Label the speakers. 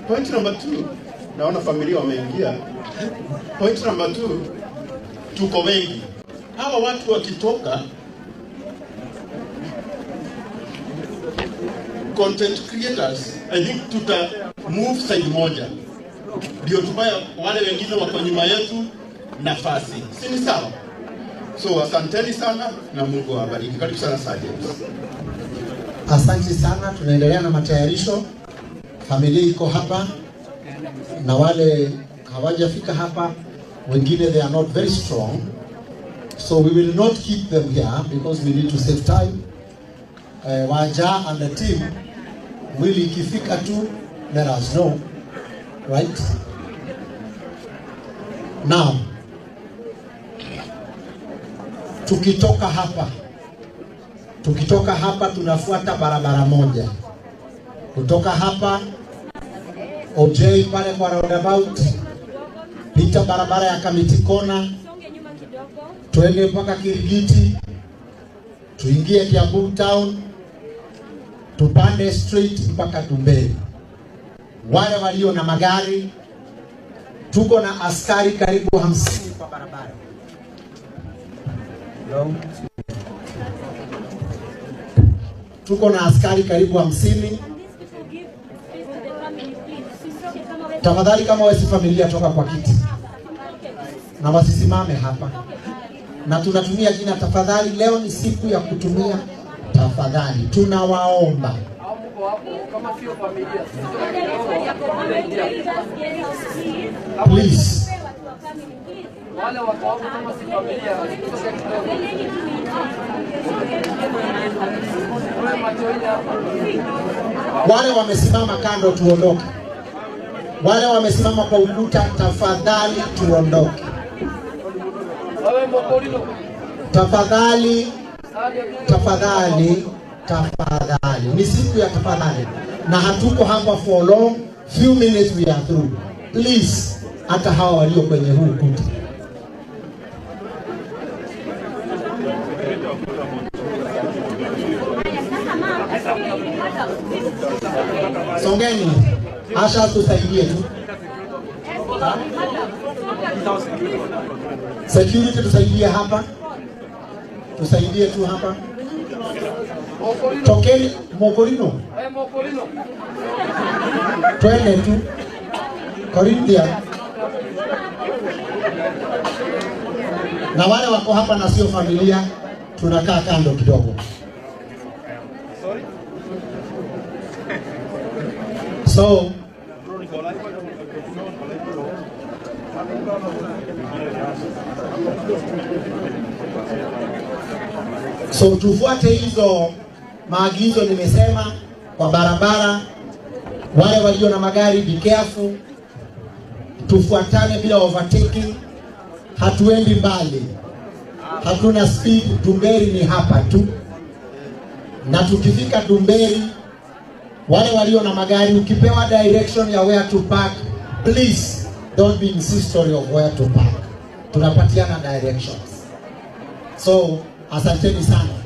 Speaker 1: Point number 2, naona familia wameingia. Point number 2, tuko wengi. Hawa watu wakitoka, content creators, I think tuta move side moja. Ndio tubaya wale wengine wako nyuma yetu nafasi. Si ni sawa? So asanteni sana na Mungu awabariki. Karibu sana Sergeant.
Speaker 2: Asante sana, tunaendelea na matayarisho. Familia iko hapa na wale hawajafika hapa wengine they are not very strong. So we will not keep them here because we need to save time. Wanja and the team will ikifika tu let us know. Right? Now, tukitoka hapa tunafuata barabara moja. Kutoka hapa OJ pale kwa roundabout, pita barabara ya Kamiti Kona, tuende mpaka Kirigiti, tuingie Kiambu Town, tupande straight mpaka Tumberi. Wale walio na magari, tuko na askari karibu 50 kwa barabara. Tuko na askari karibu 50. Tafadhali kama wewe si familia toka kwa kiti. Na wasisimame hapa. Na tunatumia jina tafadhali. Leo ni siku ya kutumia tafadhali. Tunawaomba. Please. Wale wamesimama kando tuondoke. Wale wamesimama kwa ukuta tafadhali tuondoke. Tafadhali, tafadhali, tafadhali. Ni siku ya tafadhali. Na hatuko hapa for long. Few minutes we are through. Please, hata hawa walio kwenye huu ukuta. Songeni. Asha tusaidie tu. Security tusaidie hapa. Tusaidie tu hapa. Tokeni Mokorino. Twende tu. Corinthia. Na wale wako hapa na sio familia, tunakaa kando kidogo. So tufuate hizo maagizo nimesema kwa barabara. Wale walio na magari be careful. Tufuatane bila overtaking. Hatuendi mbali. Hatuna speed. Tumberi ni hapa tu. Na tukifika Tumberi, wale walio na magari ukipewa direction ya where to park, please don't be insistent of where to park. Tunapatiana directions. So asanteni sana.